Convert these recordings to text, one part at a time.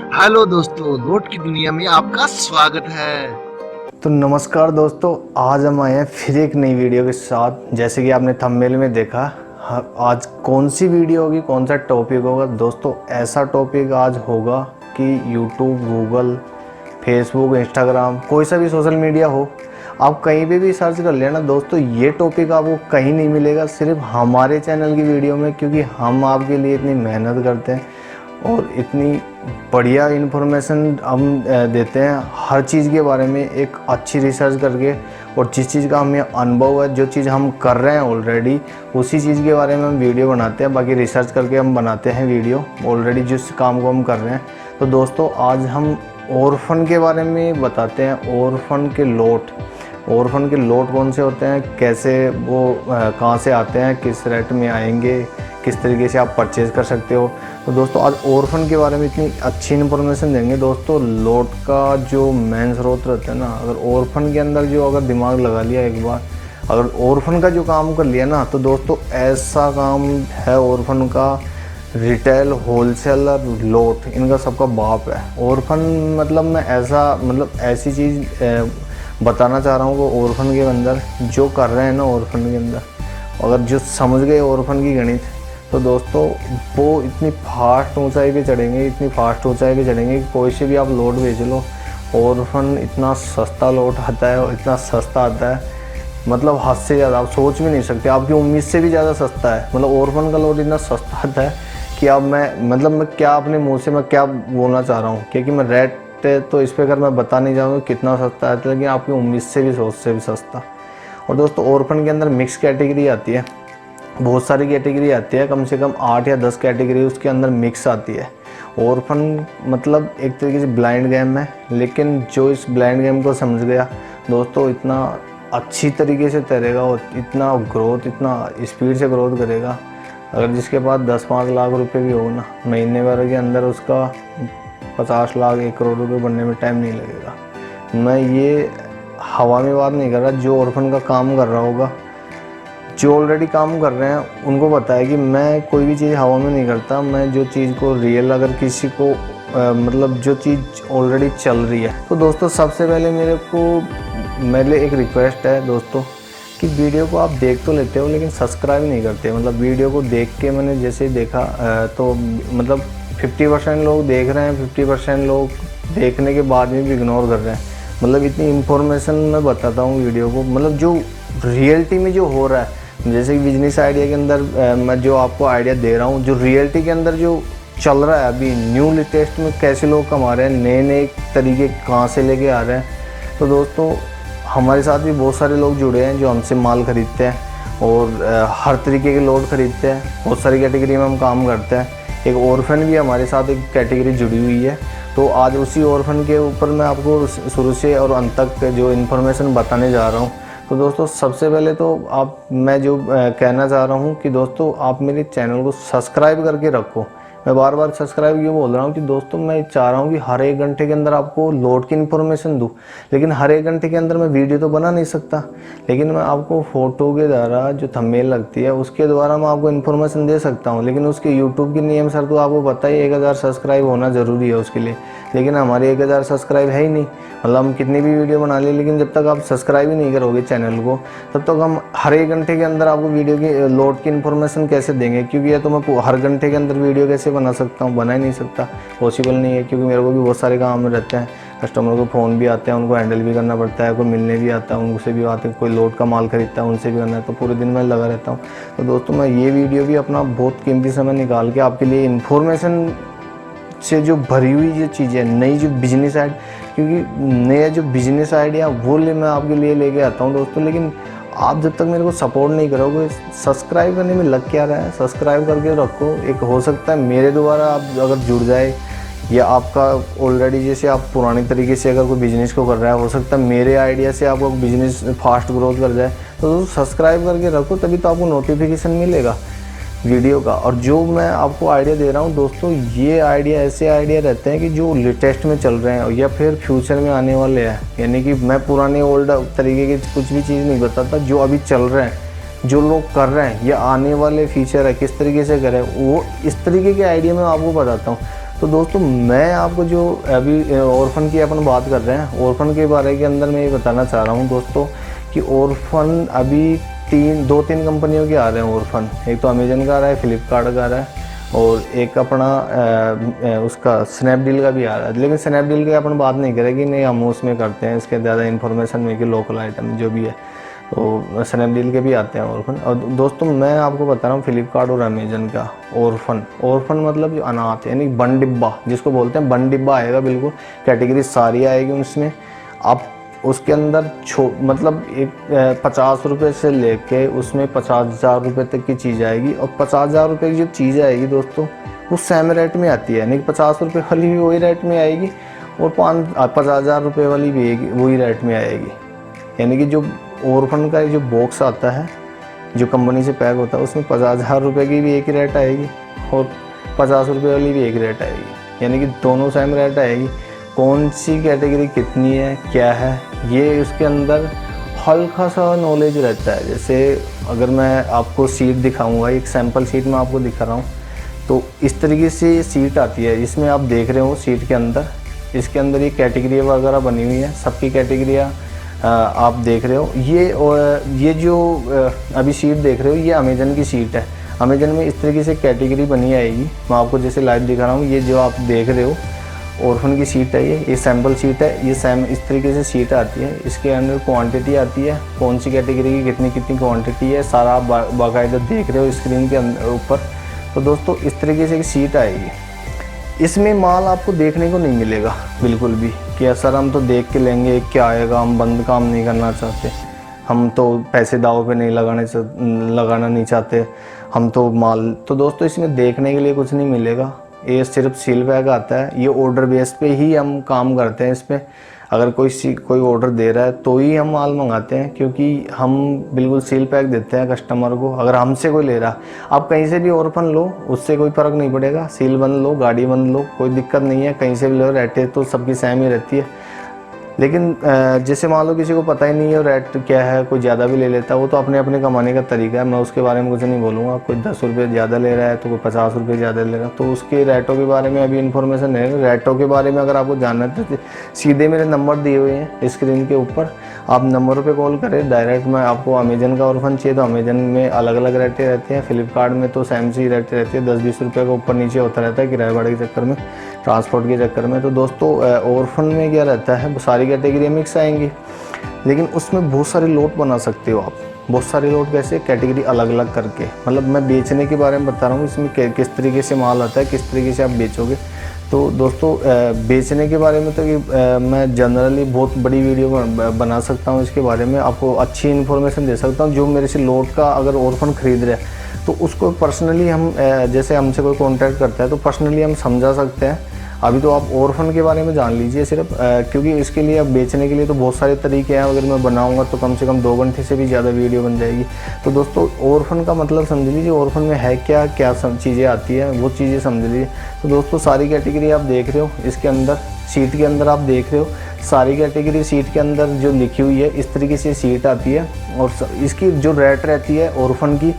Hello दोस्तों, note की दुनिया में आपका स्वागत है। तो नमस्कार दोस्तों, आज हम आए हैं फिर एक नई वीडियो के साथ। जैसे कि आपने थंबनेल में देखा, आज कौन सी वीडियो होगी, कौन सा टॉपिक होगा दोस्तों। ऐसा टॉपिक आज होगा कि यूट्यूब, गूगल, फेसबुक, इंस्टाग्राम, कोई सा भी सोशल मीडिया हो, आप कहीं पे भी सर्च कर लेना दोस्तों, ये टॉपिक आपको कहीं नहीं मिलेगा, सिर्फ हमारे चैनल की वीडियो में। क्योंकि हम आपके लिए इतनी मेहनत करते हैं और इतनी बढ़िया इन्फॉर्मेशन हम देते हैं हर चीज़ के बारे में, एक अच्छी रिसर्च करके। और जिस चीज़ का हमें अनुभव है, जो चीज़ हम कर रहे हैं ऑलरेडी, उसी चीज़ के बारे में हम वीडियो बनाते हैं। बाकी रिसर्च करके हम बनाते हैं वीडियो ऑलरेडी जिस काम को हम कर रहे हैं। तो दोस्तों आज हम ऑर्फन के बारे में बताते हैं। ऑर्फन के लोट कौन से होते हैं, कैसे वो कहाँ से आते हैं, किस रेट में आएंगे, किस तरीके से आप परचेज़ कर सकते हो। तो दोस्तों आज ऑर्फन के बारे में इतनी अच्छी इन्फॉर्मेशन देंगे दोस्तों। लोट का जो मेन स्रोत रहता है ना, अगर ऑर्फन के अंदर जो अगर दिमाग लगा लिया एक बार, अगर ऑर्फन का जो काम कर लिया ना, तो दोस्तों ऐसा काम है ऑर्फन का। रिटेल, होलसेलर, लोट, इनका सबका बाप है ऑर्फन। मतलब मैं ऐसी चीज़ बताना चाह रहा हूँ वो ऑर्फन के अंदर जो कर रहे हैं ना, ऑर्फन के अंदर अगर जो समझ गए ऑर्फन की गणित, तो दोस्तों वो इतनी फास्ट ऊंचाई पे चढ़ेंगे, इतनी फास्ट ऊंचाई पे चढ़ेंगे कि कोई से भी आप लोट भेज लो। ऑर्फन इतना सस्ता लोट आता है और इतना सस्ता आता है, मतलब हद से ज़्यादा आप सोच भी नहीं सकते, आपकी उम्मीद से भी ज़्यादा सस्ता है। मतलब ऑर्फन का लोट इतना सस्ता आता है कि अब मैं क्या अपने मुँह से मैं क्या बोलना चाह रहा हूँ, क्योंकि मैं रेट तो इस पर अगर मैं बता नहीं जाऊँगा कितना सस्ता है, लेकिन आपकी उम्मीद से भी, सोच से भी सस्ता। और दोस्तों ऑर्फन के अंदर मिक्स कैटेगरी आती है, बहुत सारी कैटेगरी आती है, कम से कम 8 या 10 कैटेगरी उसके अंदर मिक्स आती है। ऑर्फन मतलब एक तरीके से ब्लाइंड गेम है, लेकिन जो इस ब्लाइंड गेम को समझ गया दोस्तों, इतना अच्छी तरीके से तैरेगा और इतना ग्रोथ, इतना स्पीड से ग्रोथ करेगा। अगर जिसके पास 10-5 लाख रुपए भी हो ना, महीने भर के अंदर उसका 50 लाख 1 करोड़ रुपये बनने में टाइम नहीं लगेगा। मैं ये हवा में बात नहीं कर रहा, जो ऑर्फन का काम कर रहा होगा, जो ऑलरेडी काम कर रहे हैं, उनको पता है कि मैं कोई भी चीज़ हवा में नहीं करता। मैं जो चीज़ को रियल, अगर किसी को मतलब जो चीज़ ऑलरेडी चल रही है। तो दोस्तों सबसे पहले मेरे लिए एक रिक्वेस्ट है दोस्तों, कि वीडियो को आप देख तो लेते हो लेकिन सब्सक्राइब नहीं करते। मतलब वीडियो को देख के मैंने जैसे देखा तो मतलब 50% लोग देख रहे हैं, 50% लोग देखने के बाद में भी इग्नोर कर रहे हैं। मतलब इतनी इन्फॉर्मेशन मैं बताता हूँ वीडियो को, मतलब जो रियलिटी में जो हो रहा है, जैसे कि बिजनेस आइडिया के अंदर मैं जो आपको आइडिया दे रहा हूँ, जो रियलिटी के अंदर जो चल रहा है अभी न्यू लेटेस्ट में, कैसे लोग कमा रहे हैं, नए नए तरीके कहाँ से लेके आ रहे हैं। तो दोस्तों हमारे साथ भी बहुत सारे लोग जुड़े हैं जो हमसे माल खरीदते हैं और हर तरीके के लोड खरीदते हैं। बहुत सारी कैटेगरी में हम काम करते हैं। एक ऑर्फन भी हमारे साथ एक कैटेगरी जुड़ी हुई है। तो आज उसी ऑर्फन के ऊपर मैं आपको शुरू से और अंत तक जो इन्फॉर्मेशन बताने जा रहा हूँ। तो दोस्तों सबसे पहले तो मैं जो कहना चाह रहा हूँ कि दोस्तों आप मेरे चैनल को सब्सक्राइब करके रखो। मैं बार बार सब्सक्राइब क्यों बोल रहा हूँ कि दोस्तों मैं चाह रहा हूँ कि हर 1 घंटे के अंदर आपको लोड की इन्फॉर्मेशन दूँ, लेकिन हर 1 घंटे के अंदर मैं वीडियो तो बना नहीं सकता। लेकिन मैं आपको फ़ोटो के द्वारा जो थंबनेल लगती है उसके द्वारा मैं आपको इन्फॉर्मेशन दे सकता हूँ। लेकिन उसके यूट्यूब के नियम सर तो आपको पता ही, 1000 सब्सक्राइब होना ज़रूरी है उसके लिए। लेकिन हमारे 1000 सब्सक्राइब है ही नहीं। मतलब हम कितनी भी वीडियो बना ली, लेकिन जब तक आप सब्सक्राइब ही नहीं करोगे चैनल को, तब तक हम हर 1 घंटे के अंदर आपको वीडियो की लोड की इन्फॉर्मेशन कैसे देंगे। क्योंकि ये तो मैं हर घंटे के अंदर वीडियो कैसे बना सकता हूँ, बना ही नहीं सकता, पॉसिबल नहीं है। क्योंकि मेरे को भी बहुत सारे काम में रहते हैं, कस्टमर को फ़ोन भी आते हैं, उनको हैंडल भी करना पड़ता है, कोई मिलने भी आता है उनसे भी आते हैं, कोई लोड का माल खरीदता है उनसे भी करना है, तो पूरे दिन मैं लगा रहता हूँ। तो दोस्तों मैं ये वीडियो भी अपना बहुत कीमती समय निकाल के आपके लिए इन्फॉर्मेशन से जो भरी हुई जो चीज़ें, नई जो बिजनेस आइडिया, क्योंकि नया जो बिजनेस आइडिया वो मैं आपके लिए लेके आता हूँ दोस्तों। लेकिन आप जब तक मेरे को सपोर्ट नहीं करोगे, सब्सक्राइब करने में लग क्या रहा है, सब्सक्राइब करके रखो। एक हो सकता है मेरे द्वारा आप अगर जुड़ जाए, या आपका ऑलरेडी जैसे आप पुराने तरीके से अगर कोई बिज़नेस को कर रहा है, हो सकता है मेरे आइडिया से आपका बिज़नेस फास्ट ग्रोथ कर जाए। तो दोस्तों सब्सक्राइब करके रखो, तभी तो आपको नोटिफिकेशन मिलेगा वीडियो का। और जो मैं आपको आइडिया दे रहा हूँ दोस्तों, ये आइडिया ऐसे आइडिया रहते हैं कि जो लेटेस्ट में चल रहे हैं या फिर फ्यूचर में आने वाले हैं। यानी कि मैं पुराने ओल्ड तरीके की कुछ भी चीज़ नहीं बताता, जो अभी चल रहे हैं, जो लोग कर रहे हैं, या आने वाले फीचर है किस तरीके से करें, वो इस तरीके के आइडिया मैं आपको बताता हूँ। तो दोस्तों मैं आपको जो अभी ऑर्फन की अपन बात कर रहे हैं, ऑर्फन के बारे के अंदर मैं ये बताना चाह रहा हूँ दोस्तों कि ऑर्फन अभी 2-3 कंपनियों के आ रहे हैं ऑर्फन। एक तो अमेजन का आ रहा है, फ्लिपकार्ट का आ रहा है और एक अपना उसका स्नैपडील का भी आ रहा है। लेकिन स्नैपडील की अपन बात नहीं करेंगे, नहीं हम उसमें करते हैं, इसके ज़्यादा इन्फॉर्मेशन में कि लोकल आइटम जो भी है तो स्नैपडील के भी आते हैं ऑर्फन। और दोस्तों मैं आपको बता रहा हूँ फ्लिपकार्ट और अमेजन का ऑर्फन मतलब जो अनाथ यानी बन डिब्बा जिसको बोलते हैं, बन डिब्बा आएगा बिल्कुल, कैटेगरी सारी आएगी उसमें। आप उसके अंदर मतलब एक 50 रुपये से लेके उसमें 50,000 रुपये तक की चीज़ आएगी। और 50,000 रुपये की जो चीज़ आएगी दोस्तों वो सेम रेट में आती है, यानी कि 50 रुपये वाली भी वही रेट में आएगी और 50,000 रुपये वाली भी वही रेट में आएगी। यानी कि जो ऑर्फन का जो बॉक्स आता है जो कंपनी से पैक होता है उसमें 50,000 रुपये की भी एक ही रेट आएगी और 50 रुपये वाली भी एक रेट आएगी, यानी कि दोनों सेम रेट आएगी। कौन सी कैटेगरी कितनी है क्या है ये उसके अंदर हल्का सा नॉलेज रहता है। जैसे अगर मैं आपको सीट दिखाऊंगा, एक सैम्पल सीट मैं आपको दिखा रहा हूँ, तो इस तरीके से सीट आती है। इसमें आप देख रहे हो सीट के अंदर, इसके अंदर ये कैटेगरी वगैरह बनी हुई है, सबकी कैटेगरियाँ आप देख रहे हो। ये जो अभी सीट देख रहे हो ये अमेजन की सीट है। अमेजन में इस तरीके से कैटेगरी बनी आएगी, मैं आपको जैसे लाइव दिखा रहा हूँ। ये जो आप देख रहे हो ऑर्फन की सीट है, ये सैम्पल सीट है, ये इस तरीके से सीट आती है। इसके अंदर क्वांटिटी आती है, कौन सी कैटेगरी की कितनी क्वांटिटी है, सारा आप बाकायदा देख रहे हो स्क्रीन के ऊपर। तो दोस्तों इस तरीके से एक सीट आएगी। इसमें माल आपको देखने को नहीं मिलेगा बिल्कुल भी कि सर हम तो देख के लेंगे क्या आएगा, हम बंद काम नहीं करना चाहते, हम तो पैसे दाव पे नहीं लगाना नहीं चाहते, हम तो माल। तो दोस्तों इसमें देखने के लिए कुछ नहीं मिलेगा, ये सिर्फ सील पैक आता है। ये ऑर्डर बेस पे ही हम काम करते हैं इस पर। अगर कोई ऑर्डर दे रहा है तो ही हम माल मंगाते हैं, क्योंकि हम बिल्कुल सील पैक देते हैं कस्टमर को। अगर हमसे कोई ले रहा, आप कहीं से भी ऑर्फन लो उससे कोई फ़र्क नहीं पड़ेगा, सील बंद लो, गाड़ी बंद लो, कोई दिक्कत नहीं है, कहीं से भी लो, रेट तो सबकी सेम ही रहती है। लेकिन जैसे मान लो किसी को पता ही नहीं है रेट क्या है, कोई ज़्यादा भी ले लेता है, वो तो अपने अपने कमाने का तरीका है, मैं उसके बारे में कुछ नहीं बोलूँगा। कोई 10 रुपये ज़्यादा ले रहा है तो कोई 50 रुपये ज़्यादा ले रहा है, तो उसके रेटों के बारे में अभी इन्फॉर्मेशन नहीं है। रेटों के बारे में अगर आपको जानना है तो सीधे मेरे नंबर दिए हुए हैं स्क्रीन के ऊपर, आप नंबर पर कॉल करें डायरेक्ट। मैं आपको अमेजन का ऑर्फन चाहिए तो अमेजन में अलग अलग रेटें रहते हैं, फ्लिपकार्ट में तो सेम सी रेटें रहती है, 10-20 रुपये का ऊपर नीचे होता रहता है किराए भाड़े के चक्कर में, ट्रांसपोर्ट के चक्कर में। तो दोस्तों ऑर्फन में क्या रहता है, सारी कैटेगरी मिक्स आएंगी, लेकिन उसमें बहुत सारे लोट बना सकते हो आप। बहुत सारे लोट कैसे, कैटेगरी अलग अलग करके, मतलब मैं बेचने के बारे में बता रहा हूँ, इसमें किस तरीके से माल आता है, किस तरीके से आप बेचोगे। तो दोस्तों बेचने के बारे में तो मैं जनरली बहुत बड़ी वीडियो बना सकता हूँ, इसके बारे में आपको अच्छी इन्फॉर्मेशन दे सकता हूँ। जो मेरे से लोट का अगर ऑर्फन खरीद रहे हैं तो उसको पर्सनली हम जैसे हमसे कोई कॉन्टैक्ट करता है तो पर्सनली हम समझा सकते हैं। अभी तो आप ऑर्फन के बारे में जान लीजिए सिर्फ, क्योंकि इसके लिए अब बेचने के लिए तो बहुत सारे तरीके हैं। अगर मैं बनाऊंगा तो कम से कम 2 घंटे से भी ज़्यादा वीडियो बन जाएगी। तो दोस्तों ऑर्फन का मतलब समझ लीजिए, ऑर्फन में है क्या क्या चीज़ें आती है वो चीज़ें समझ लीजिए। तो दोस्तों सारी कैटेगरी आप देख रहे हो, इसके अंदर सीट के अंदर आप देख रहे हो, सारी कैटेगरी सीट के अंदर जो लिखी हुई है इस तरीके से सीट आती है। और इसकी जो रेट रहती है ऑर्फन की,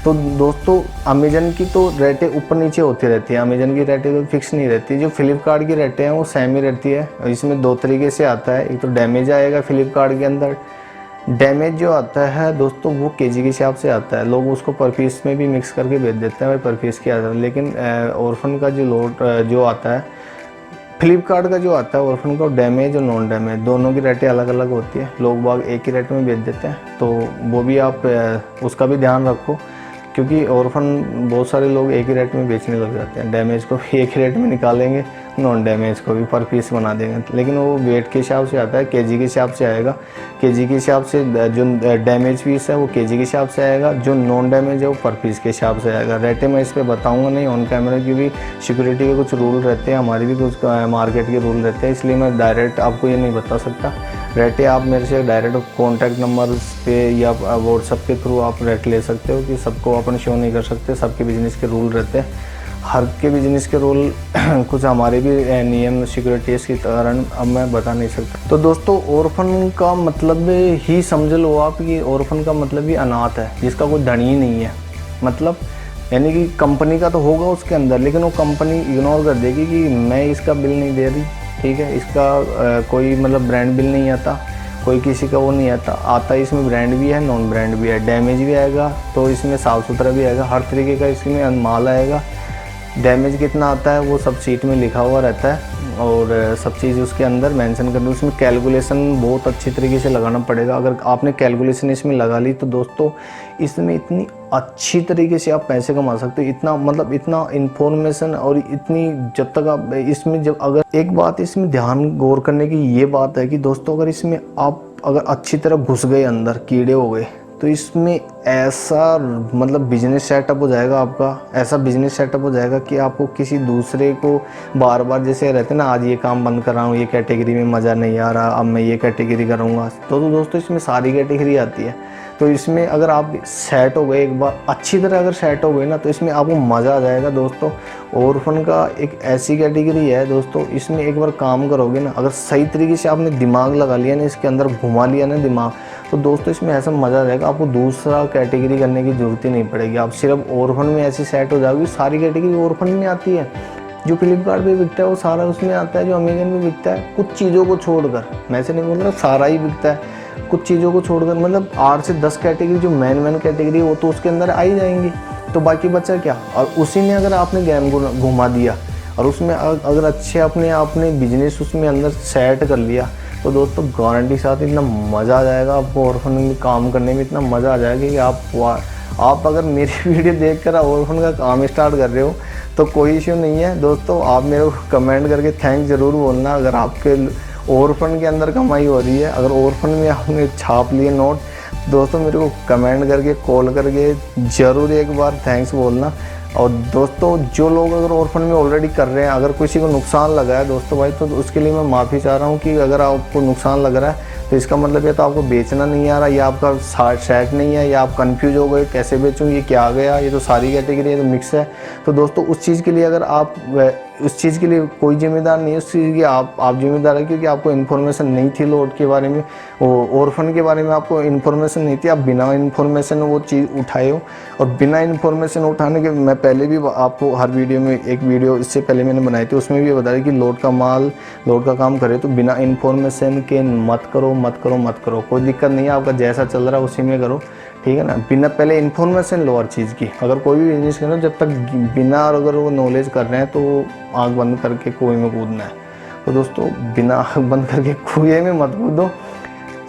तो दोस्तों अमेजन की तो रेटें ऊपर नीचे होती रहती है, अमेजन की रेटें तो फिक्स नहीं रहती। जो फ्लिपकार्ट की रेटें हैं वो सेम ही रहती है। इसमें 2 तरीके से आता है, एक तो डैमेज आएगा फ्लिपकार्ट के अंदर। डैमेज जो आता है दोस्तों वो केजी के हिसाब से आता है, लोग उसको पर पीस में भी मिक्स करके बेच देते हैं, पर पीस के आता है। लेकिन ऑर्फन का जो लोट जो आता है फ्लिपकार्ट का जो आता है ऑर्फन का, डैमेज और नॉन डैमेज दोनों की रेटें अलग अलग होती है, लोग बाग एक ही रेट में बेच देते हैं। तो वो भी आप उसका भी ध्यान रखो, क्योंकि ऑर्फन बहुत सारे लोग एक ही रेट में बेचने लग जाते हैं। डैमेज को भी एक ही रेट में निकालेंगे, नॉन डैमेज को भी पर पीस बना देंगे, लेकिन वो वेट के हिसाब से आता है, केजी के हिसाब से आएगा। केजी के हिसाब से जो डैमेज पीस है वो केजी के हिसाब से आएगा, जो नॉन डैमेज है वो पर पीस के हिसाब से आएगा। रेटें मैं इस पर बताऊँगा नहीं ऑन कैमरा, क्योंकि सिक्योरिटी के कुछ रूल रहते हैं, हमारी भी कुछ मार्केट के रूल रहते हैं, इसलिए मैं डायरेक्ट आपको ये नहीं बता सकता। रेटें आप मेरे से डायरेक्ट कॉन्टैक्ट नंबर पे या व्हाट्सएप के थ्रू आप रेट ले सकते हो, कि सबको अपन शो नहीं कर सकते, सबके बिजनेस के रूल रहते हैं, हर के बिजनेस के रूल कुछ हमारे भी नियम सिक्योरिटीज़ के कारण अब मैं बता नहीं सकता। तो दोस्तों ऑर्फन का मतलब ही समझ लो आप कि ऑर्फन का मतलब ही अनाथ है, जिसका कोई धनी नहीं है। मतलब यानी कि कंपनी का तो होगा उसके अंदर, लेकिन वो कंपनी इग्नोर कर देगी कि मैं इसका बिल नहीं दे रही, ठीक है, इसका कोई मतलब ब्रांड बिल नहीं आता, कोई किसी का वो नहीं आता इसमें ब्रांड भी है, नॉन ब्रांड भी है, डैमेज भी आएगा तो इसमें साफ़ सुथरा भी आएगा, हर तरीके का इसमें माल आएगा। डैमेज कितना आता है वो सब सीट में लिखा हुआ रहता है और सब चीज़ उसके अंदर मेंशन करनी। उसमें कैलकुलेशन बहुत अच्छी तरीके से लगाना पड़ेगा। अगर आपने कैलकुलेशन इसमें लगा ली तो दोस्तों इसमें इतनी अच्छी तरीके से आप पैसे कमा सकते हो, इतना मतलब इतना इन्फॉर्मेशन और इतनी, जब तक आप इसमें, जब अगर एक बात इसमें ध्यान गौर करने की ये बात है कि दोस्तों अगर इसमें आप अगर अच्छी तरह घुस गए अंदर, कीड़े हो गए, तो इसमें ऐसा मतलब बिजनेस सेटअप हो जाएगा आपका, ऐसा बिजनेस सेटअप हो जाएगा कि आपको किसी दूसरे को बार बार, जैसे रहते ना, आज ये काम बंद कर रहा हूँ, ये कैटेगरी में मज़ा नहीं आ रहा, अब मैं ये कैटेगरी करूँगा, तो दोस्तों इसमें सारी कैटेगरी आती है। तो इसमें अगर आप सेट हो गए एक बार, अच्छी तरह अगर सेट हो गए ना, तो इसमें आपको मज़ा आ जाएगा दोस्तों। ऑर्फन का एक ऐसी कैटेगरी है दोस्तों, इसमें एक बार काम करोगे ना, अगर सही तरीके से आपने दिमाग लगा लिया ना, इसके अंदर घुमा लिया ना दिमाग, तो दोस्तों इसमें ऐसा मज़ा आ जाएगा, आपको दूसरा कैटेगरी करने की ज़रूरत ही नहीं पड़ेगी। आप सिर्फ ऑर्फन में ऐसी सेट हो जाओगी, सारी कैटेगरी ऑर्फन में आती है। जो फ्लिपकार्ट पे बिकता है वो सारा उसमें आता है, जो अमेजन पे बिकता है, कुछ चीज़ों को छोड़कर, मैं से नहीं बोल रहा सारा ही बिकता है, कुछ चीज़ों को छोड़कर, मतलब 8 से 10 कैटेगरी जो मेन कैटेगरी है वो तो उसके अंदर आ ही जाएंगी, तो बाकी बचा क्या। और उसी में अगर आपने गेम घुमा दिया और उसमें अगर अच्छे आपने बिजनेस उसमें अंदर सेट कर लिया, तो दोस्तों गारंटी के साथ इतना मज़ा आ जाएगा आपको ऑर्फन में काम करने में, इतना मज़ा आ जाएगा कि आप अगर मेरी वीडियो देखकर ऑर्फन का काम स्टार्ट कर रहे हो तो कोई इश्यू नहीं है दोस्तों। आप मेरे को कमेंट करके थैंक्स ज़रूर बोलना अगर आपके ऑर्फन के अंदर कमाई हो रही है, अगर ऑर्फन में आपने छाप लिए नोट, दोस्तों मेरे को कमेंट करके, कॉल करके ज़रूर एक बार थैंक्स बोलना। और दोस्तों जो लोग अगर ऑर्फन में ऑलरेडी कर रहे हैं, अगर किसी को नुकसान लगा है दोस्तों भाई, तो उसके लिए मैं माफ़ी चाह रहा हूँ कि अगर आपको नुकसान लग रहा है तो इसका मतलब ये तो आपको बेचना नहीं आ रहा, या आपका सेट नहीं है, या आप कंफ्यूज हो गए कैसे बेचूँ, ये क्या आ गया, ये तो सारी कैटेगरी है, तो मिक्स है। तो दोस्तों उस चीज़ के लिए अगर आप उस चीज़ के लिए कोई जिम्मेदार नहीं है, उस चीज़ की आप जिम्मेदार है, क्योंकि आपको इन्फॉर्मेशन नहीं थी लोड के बारे में, ऑर्फन के बारे में आपको इन्फॉर्मेशन नहीं थी, आप बिना इन्फॉर्मेशन वो चीज़ उठाए हो। और बिना इन्फॉर्मेशन उठाने के, मैं पहले भी आपको हर वीडियो में, एक वीडियो इससे पहले मैंने बनाई थी, उसमें भी बताया कि लोड का काम करे तो बिना इन्फॉर्मेशन के मत करो, कोई दिक्कत नहीं है, आपका जैसा चल रहा है उसी में करो, ठीक है ना। बिना पहले इन्फॉर्मेशन लो हर चीज़ की, अगर कोई भी बिजनेस करो, जब तक बिना अगर वो नॉलेज कर रहे हैं तो आँख बंद करके कुएं में कूदना है। तो दोस्तों बिना आँख बंद करके कुएं में मत कूदो,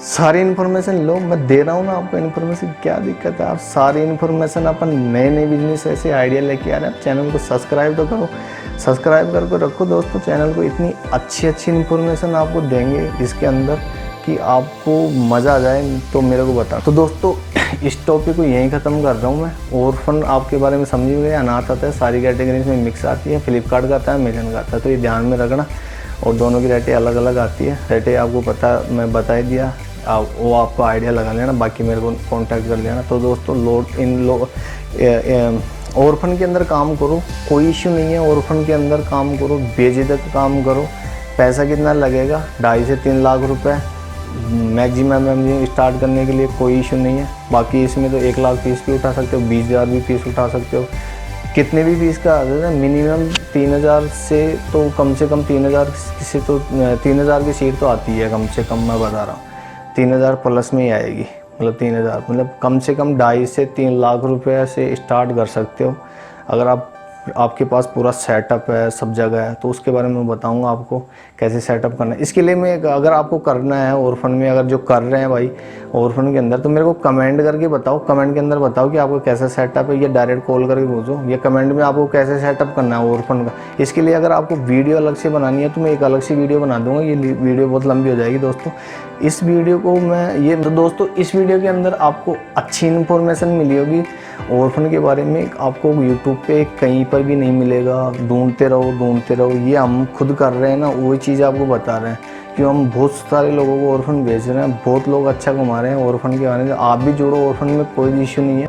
सारी इन्फॉर्मेशन लो, मैं दे रहा हूँ ना आपको इन्फॉर्मेशन, क्या दिक्कत है। आप सारी इन्फॉर्मेशन, अपन नए बिजनेस ऐसे आइडिया लेके आ रहे हैं, आप चैनल को सब्सक्राइब तो करो, सब्सक्राइब करके रखो दोस्तों चैनल को, इतनी अच्छी इन्फॉर्मेशन आपको देंगे इसके अंदर कि आपको मज़ा आ जाए, तो मेरे को बता। तो दोस्तों इस टॉपिक को यहीं ख़त्म कर रहा हूँ मैं। ऑर्फन आपके बारे में समझ गए, अनाथ आता है, सारी कैटेगरी में मिक्स आती है, फ्लिपकार्ट का आता है, अमेजन का आता है, तो ये ध्यान में रखना। और दोनों की रेटें अलग अलग आती है, रेटें आपको पता, मैं बता ही दिया, वो आपको आइडिया लगा लेना, बाकी मेरे को कॉन्टैक्ट कर लेना। तो दोस्तों ऑर्फन के अंदर काम करो, कोई इश्यू नहीं है, ऑर्फन के अंदर काम करो, बेझिझक काम करो। पैसा कितना लगेगा, 2.5 से 3 लाख रुपए मैक्सिमम स्टार्ट करने के लिए, कोई इशू नहीं है। बाकी इसमें तो 1 लाख फीस भी उठा सकते हो, 20,000 भी फीस उठा सकते हो, कितने भी फीस का आता है। मिनिमम 3,000 से तो कम से कम 3,000 से तो 3,000 की सीट तो आती है कम से कम, मैं बता रहा हूँ 3,000 प्लस में ही आएगी, मतलब 3,000 मतलब कम से कम 2.5 से 3 लाख रुपए से स्टार्ट कर सकते हो। अगर आपके पास पूरा सेटअप है, सब जगह है, तो उसके बारे में मैं बताऊंगा आपको कैसे सेटअप करना है। इसके लिए मैं, अगर आपको करना है ऑर्फन में, अगर जो कर रहे हैं भाई ऑर्फन के अंदर, तो मेरे को कमेंट करके बताओ, कमेंट के अंदर बताओ कि आपको कैसा सेटअप है, या डायरेक्ट कॉल करके पूछो, या कमेंट में आपको कैसे सेटअप करना है ऑर्फन का। इसके लिए अगर आपको वीडियो अलग से बनानी है तो मैं एक अलग से वीडियो बना दूंगा, ये वीडियो बहुत लंबी हो जाएगी दोस्तों। इस वीडियो को मैं दोस्तों इस वीडियो के अंदर आपको अच्छी इन्फॉर्मेशन मिली होगी ऑर्फन के बारे में, आपको यूट्यूब पे कहीं पर भी नहीं मिलेगा, ढूंढते रहो। ये हम खुद कर रहे हैं ना, वही चीज़ आपको बता रहे हैं कि हम बहुत सारे लोगों को ऑर्फन भेज रहे हैं, बहुत लोग अच्छा कमा रहे हैं ऑर्फन के बारे में। आप भी जुड़ो ऑर्फन में, कोई इशू नहीं है।